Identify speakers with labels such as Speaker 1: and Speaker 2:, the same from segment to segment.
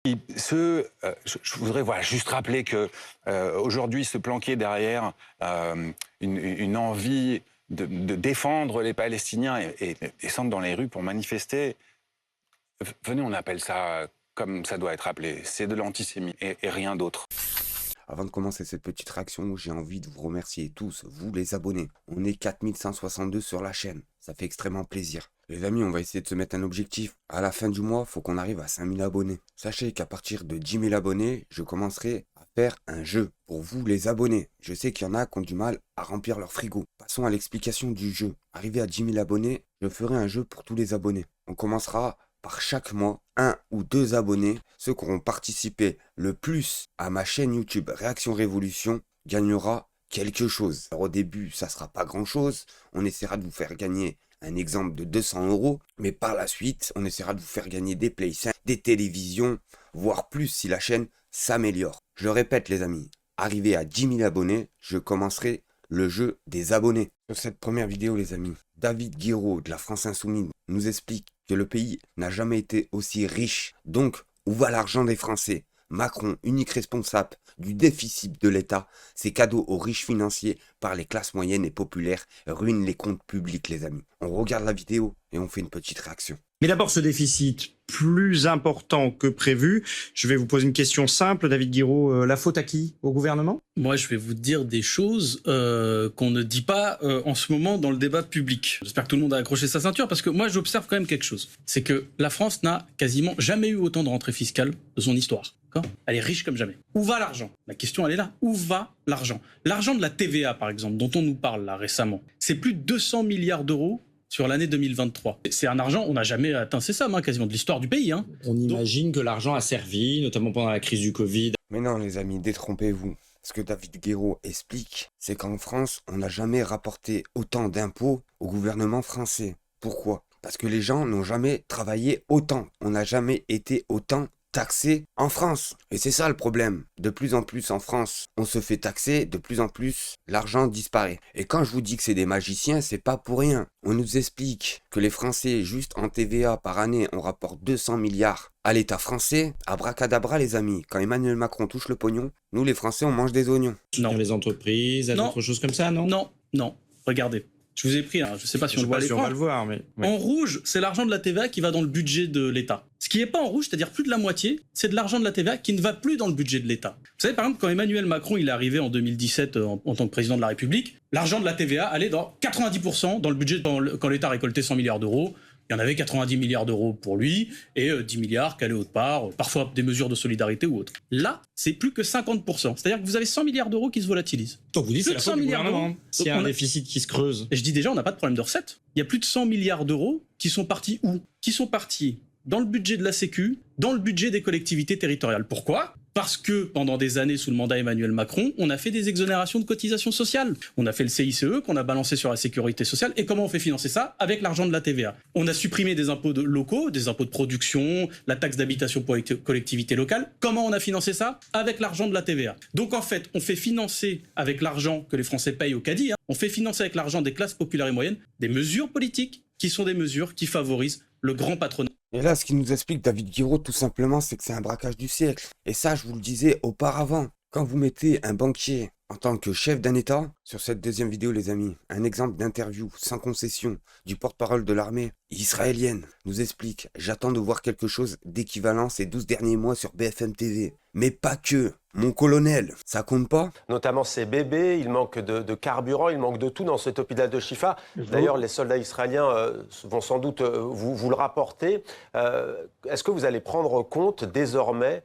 Speaker 1: Je voudrais juste rappeler que aujourd'hui se planquer derrière une envie de défendre les Palestiniens et descendre dans les rues pour manifester, venez, on appelle ça comme ça doit être appelé, c'est de l'antisémitisme et rien d'autre.
Speaker 2: Avant de commencer cette petite réaction, j'ai envie de vous remercier tous, vous les abonnés. On est 4162 sur la chaîne, ça fait extrêmement plaisir. Les amis, on va essayer de se mettre un objectif. À la fin du mois, faut qu'on arrive à 5000 abonnés. Sachez qu'à partir de 10 000 abonnés, je commencerai à faire un jeu pour vous les abonnés. Je sais qu'il y en a qui ont du mal à remplir leur frigo. Passons à l'explication du jeu. Arrivé à 10 000 abonnés, je ferai un jeu pour tous les abonnés. On commencera par chaque mois, 1 ou 2 abonnés, ceux qui auront participé le plus à ma chaîne YouTube Réaction Révolution, gagnera quelque chose. Alors au début, ça sera pas grand chose. On essaiera de vous faire gagner un exemple de 200 €, mais par la suite, on essaiera de vous faire gagner des Play 5, des télévisions, voire plus si la chaîne s'améliore. Je le répète les amis, arrivé à 10 000 abonnés, je commencerai le jeu des abonnés. Sur cette première vidéo les amis, David Guiraud de la France Insoumise nous explique que le pays n'a jamais été aussi riche. Donc, où va l'argent des Français ? Macron, unique responsable du déficit de l'État, ces cadeaux aux riches financiers par les classes moyennes et populaires ruinent les comptes publics les amis. On regarde la vidéo et on fait une petite réaction.
Speaker 3: Mais d'abord, ce déficit plus important que prévu. Je vais vous poser une question simple, David Guiraud. La faute à qui ? Au gouvernement ?
Speaker 4: Moi, je vais vous dire des choses qu'on ne dit pas en ce moment dans le débat public. J'espère que tout le monde a accroché sa ceinture, parce que moi, j'observe quand même quelque chose. C'est que la France n'a quasiment jamais eu autant de rentrées fiscales de son histoire. Elle est riche comme jamais. Où va l'argent ? La question, elle est là. Où va l'argent ? L'argent de la TVA, par exemple, dont on nous parle là récemment, c'est plus de 200 milliards d'euros sur l'année 2023. C'est un argent, on n'a jamais atteint ces sommes, quasiment de l'histoire du pays.
Speaker 5: On imagine que l'argent a servi, notamment pendant la crise du Covid.
Speaker 2: Mais non les amis, détrompez-vous. Ce que David Guiraud explique, c'est qu'en France, on n'a jamais rapporté autant d'impôts au gouvernement français. Pourquoi ? Parce que les gens n'ont jamais travaillé autant. On n'a jamais été autant taxé en France. Et c'est ça le problème. De plus en plus en France, on se fait taxer, de plus en plus, l'argent disparaît. Et quand je vous dis que c'est des magiciens, c'est pas pour rien. On nous explique que les Français, juste en TVA par année, on rapporte 200 milliards à l'État français. Abracadabra les amis, quand Emmanuel Macron touche le pognon, nous les Français on mange des oignons.
Speaker 5: Non. Les entreprises, d'autres choses comme ça, non ?
Speaker 4: Non. Regardez. Je vous ai pris, je ne sais pas si on le voit à l'écran.
Speaker 3: On va le voir, mais... Ouais.
Speaker 4: En rouge, c'est l'argent de la TVA qui va dans le budget de l'État. Ce qui n'est pas en rouge, c'est-à-dire plus de la moitié, c'est de l'argent de la TVA qui ne va plus dans le budget de l'État. Vous savez, par exemple, quand Emmanuel Macron il est arrivé en 2017 en tant que président de la République, l'argent de la TVA allait dans 90% dans le budget quand l'État récoltait 100 milliards d'euros. Il y en avait 90 milliards d'euros pour lui et 10 milliards qui allaient autre part, parfois des mesures de solidarité ou autres. Là, c'est plus que 50%. C'est-à-dire que vous avez 100 milliards d'euros qui se volatilisent.
Speaker 5: Donc vous dites c'est la faute du gouvernement. S'il y a un
Speaker 4: Donc
Speaker 5: déficit qui se creuse.
Speaker 4: Et je dis déjà, on n'a pas de problème de recettes. Il y a plus de 100 milliards d'euros qui sont partis où ? Qui sont partis dans le budget de la Sécu, dans le budget des collectivités territoriales. Pourquoi ? Parce que pendant des années, sous le mandat Emmanuel Macron, on a fait des exonérations de cotisations sociales. On a fait le CICE qu'on a balancé sur la sécurité sociale. Et comment on fait financer ça ? Avec l'argent de la TVA. On a supprimé des impôts locaux, des impôts de production, la taxe d'habitation pour les collectivités locales. Comment on a financé ça ? Avec l'argent de la TVA. Donc en fait, on fait financer avec l'argent que les Français payent au caddie, on fait financer avec l'argent des classes populaires et moyennes des mesures politiques qui sont des mesures qui favorisent le grand patronat.
Speaker 2: Et là, ce qu'il nous explique, David Guiraud, tout simplement, c'est que c'est un braquage du siècle. Et ça, je vous le disais auparavant. Quand vous mettez un banquier en tant que chef d'un État, sur cette deuxième vidéo, les amis, un exemple d'interview sans concession du porte-parole de l'armée israélienne nous explique « J'attends de voir quelque chose d'équivalent ces 12 derniers mois sur BFM TV. » Mais pas que. Mon colonel, ça compte pas ?
Speaker 6: Notamment ces bébés, il manque de carburant, il manque de tout dans cet hôpital de Chifa. D'ailleurs, les soldats israéliens vont sans doute vous le rapporter. Est-ce que vous allez prendre compte désormais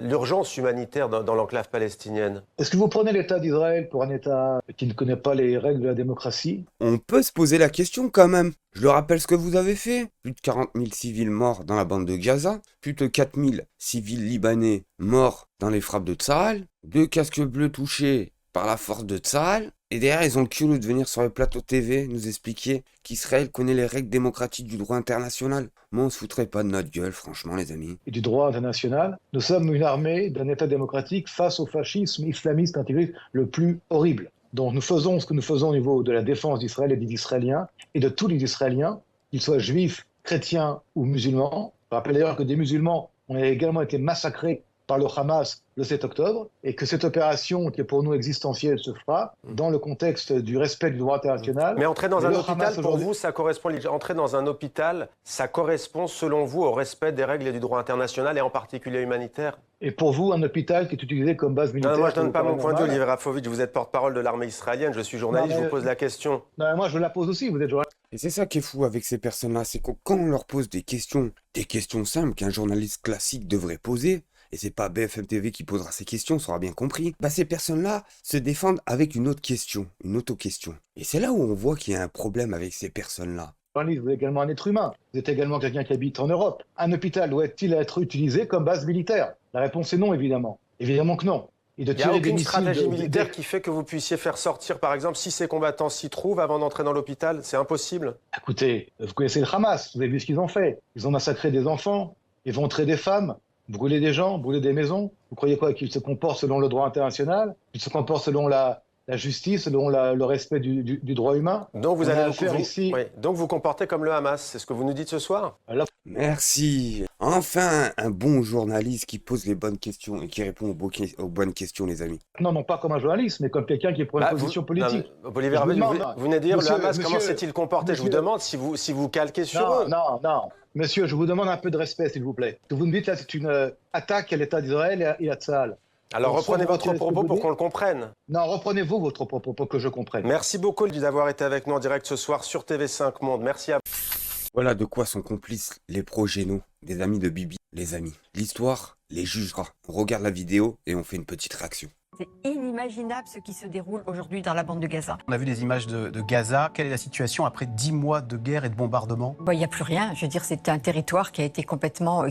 Speaker 6: l'urgence humanitaire dans l'enclave palestinienne ?
Speaker 7: Est-ce que vous prenez l'État d'Israël pour un État qui ne connaît pas les règles de la démocratie ?
Speaker 2: On peut se poser la question quand même. Je le rappelle ce que vous avez fait. Plus de 40 000 civils morts dans la bande de Gaza, plus de 4 000 civils libanais morts dans les frappes de Tsahal, 2 casques bleus touchés par la force de Tsahal, et derrière ils ont le culot de venir sur le plateau TV nous expliquer qu'Israël connaît les règles démocratiques du droit international. Moi on se foutrait pas de notre gueule franchement les amis.
Speaker 7: Et du droit international, nous sommes une armée d'un État démocratique face au fascisme islamiste intégriste le plus horrible. Donc nous faisons ce que nous faisons au niveau de la défense d'Israël et des Israéliens, et de tous les Israéliens, qu'ils soient juifs, chrétiens ou musulmans. Je rappelle d'ailleurs que des musulmans On a également été massacrés par le Hamas le 7 octobre, et que cette opération, qui est pour nous existentielle, se fera dans le contexte du respect du droit international.
Speaker 6: Mais entrer dans un hôpital,
Speaker 7: Hamas,
Speaker 6: pour vous, ça correspond, entrer dans un hôpital, ça correspond, selon vous, au respect des règles et du droit international, et en particulier humanitaire?
Speaker 7: Et pour vous, un hôpital qui est utilisé comme base militaire?
Speaker 6: Non, moi, je ne donne pas mon point de vue,
Speaker 7: normal.
Speaker 6: Olivier Rafovitch. Vous êtes porte-parole de l'armée israélienne, je suis journaliste,
Speaker 7: Non, mais-
Speaker 6: je vous pose la question.
Speaker 7: Non, mais moi, je la pose aussi, vous êtes journaliste.
Speaker 2: Et c'est ça qui est fou avec ces personnes-là, c'est que quand on leur pose des questions simples qu'un journaliste classique devrait poser, et c'est pas BFM TV qui posera ces questions, ça aura bien compris, bah ces personnes-là se défendent avec une autre question, une auto-question. Et c'est là où on voit qu'il y a un problème avec ces personnes-là.
Speaker 7: Journaliste, vous êtes également un être humain. Vous êtes également quelqu'un qui habite en Europe. Un hôpital doit-il être utilisé comme base militaire? La réponse est non, évidemment. Évidemment que non. Et de
Speaker 6: Il n'y a
Speaker 7: tirer des
Speaker 6: aucune
Speaker 7: missiles
Speaker 6: stratégie
Speaker 7: de-
Speaker 6: militaire qui fait que vous puissiez faire sortir, par exemple, si ces combattants s'y trouvent avant d'entrer dans l'hôpital. C'est impossible.
Speaker 7: Écoutez, vous connaissez le Hamas, vous avez vu ce qu'ils ont fait. Ils ont massacré des enfants, éventré des femmes, brûlé des gens, brûlé des maisons. Vous croyez quoi? Qu'ils se comportent selon le droit international? Qu'ils se comportent selon la justice, selon le respect du droit humain?
Speaker 6: Donc vous
Speaker 7: On a
Speaker 6: allez
Speaker 7: affaire ici-
Speaker 6: oui. Donc vous comportez comme le Hamas. C'est ce que vous nous dites ce soir?
Speaker 2: Merci. Enfin, un bon journaliste qui pose les bonnes questions et qui répond aux bonnes questions, les amis.
Speaker 7: Non pas comme un journaliste, mais comme quelqu'un qui prend une
Speaker 6: Bah,
Speaker 7: position politique.
Speaker 6: Non, mais, Olivier
Speaker 7: Je vous
Speaker 6: Rafovitch,
Speaker 7: demande,
Speaker 6: vous venez de dire
Speaker 7: monsieur-
Speaker 6: le Hamas, comment
Speaker 7: monsieur-
Speaker 6: s'est-il comporté? Je vous
Speaker 7: monsieur-
Speaker 6: demande si vous calquez sur
Speaker 7: Non,
Speaker 6: eux.
Speaker 7: non. Monsieur, je vous demande un peu de respect, s'il vous plaît. Ce que vous me dites là, c'est une attaque à l'État d'Israël et à Tsahal.
Speaker 6: Alors
Speaker 7: Donc,
Speaker 6: reprenez
Speaker 7: soit
Speaker 6: votre
Speaker 7: vous retirez ce que
Speaker 6: propos
Speaker 7: vous
Speaker 6: pour
Speaker 7: dites.
Speaker 6: qu'on le comprenne.
Speaker 7: Non, reprenez-vous votre propos pour que je comprenne.
Speaker 6: Merci beaucoup d'avoir été avec nous en direct ce soir sur TV5 Monde. Merci à vous.
Speaker 2: Voilà de quoi sont complices les progénaux des amis de Bibi, les amis. L'histoire les jugera. On regarde la vidéo et on fait une petite réaction.
Speaker 8: C'est inimaginable ce qui se déroule aujourd'hui dans la bande de Gaza.
Speaker 9: On a vu des images de Gaza. Quelle est la situation après 10 mois de guerre et de bombardement?
Speaker 8: Il n'y a plus rien. Je veux dire, c'est un territoire qui a été complètement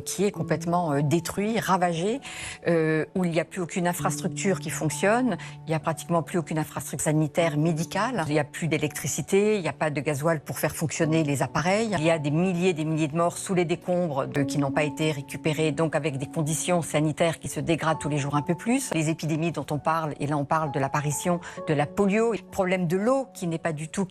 Speaker 8: détruit, ravagé, où il n'y a plus aucune infrastructure qui fonctionne. Il n'y a pratiquement plus aucune infrastructure sanitaire, médicale. Il n'y a plus d'électricité. Il n'y a pas de gasoil pour faire fonctionner les appareils. Il y a des milliers de morts sous les décombres qui n'ont pas été récupérés, donc avec des conditions sanitaires qui se dégradent tous les jours un peu plus. Les épidémies dont on parle, et là on parle de l'apparition de la polio, le problème de l'eau qui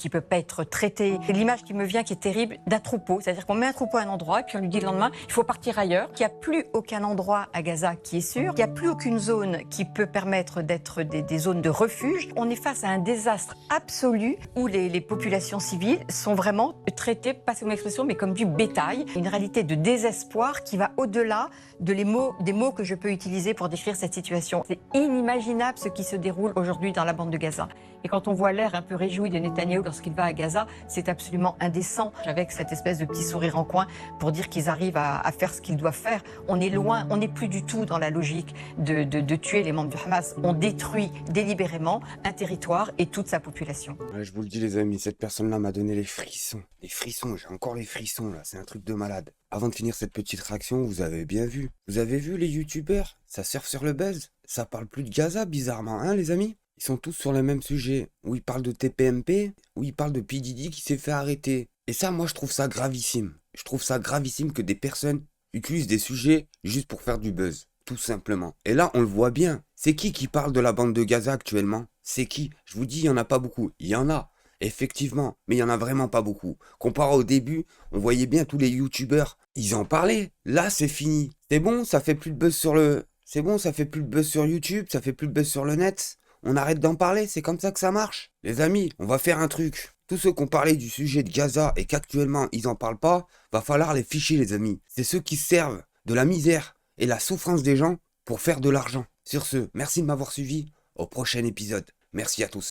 Speaker 8: peut pas être traitée. C'est l'image qui me vient qui est terrible d'un troupeau, c'est-à-dire qu'on met un troupeau à un endroit et puis on lui dit le lendemain il faut partir ailleurs, qu'il n'y a plus aucun endroit à Gaza qui est sûr, qu'il n'y a plus aucune zone qui peut permettre d'être des zones de refuge. On est face à un désastre absolu où les populations civiles sont vraiment traitées, passez mon expression, mais comme du bétail. Une réalité de désespoir qui va au-delà des mots que je peux utiliser pour décrire cette situation. C'est inimaginable ce qui se déroule aujourd'hui dans la bande de Gaza. Et quand on voit l'air un peu réjoui de Netanyahou lorsqu'il va à Gaza, c'est absolument indécent, avec cette espèce de petit sourire en coin pour dire qu'ils arrivent à faire ce qu'ils doivent faire. On est loin, on n'est plus du tout dans la logique de tuer les membres du Hamas. On détruit délibérément un territoire et toute sa population.
Speaker 2: Ouais, je vous le dis les amis, cette personne-là m'a donné les frissons. Les frissons, j'ai encore les frissons là, c'est un truc de malade. Avant de finir cette petite réaction, vous avez bien vu. Vous avez vu les youtubeurs? Ça surfe sur le buzz. Ça parle plus de Gaza bizarrement, hein les amis? Ils sont tous sur le même sujet, où ils parlent de TPMP, où ils parlent de P. Diddy qui s'est fait arrêter. Et ça, moi, je trouve ça gravissime. Je trouve ça gravissime que des personnes utilisent des sujets juste pour faire du buzz, tout simplement. Et là, on le voit bien. C'est qui parle de la bande de Gaza actuellement? C'est qui? Je vous dis, il n'y en a pas beaucoup. Il y en a, effectivement, mais il n'y en a vraiment pas beaucoup. Comparé au début, on voyait bien tous les youtubeurs, ils en parlaient. Là, c'est fini. C'est bon, ça fait plus de buzz sur C'est bon, ça fait plus de buzz sur YouTube, ça fait plus de buzz sur le net. On arrête d'en parler, c'est comme ça que ça marche. Les amis, on va faire un truc. Tous ceux qui ont parlé du sujet de Gaza et qu'actuellement ils en parlent pas, va falloir les ficher les amis. C'est ceux qui servent de la misère et la souffrance des gens pour faire de l'argent. Sur ce, merci de m'avoir suivi. Au prochain épisode. Merci à tous.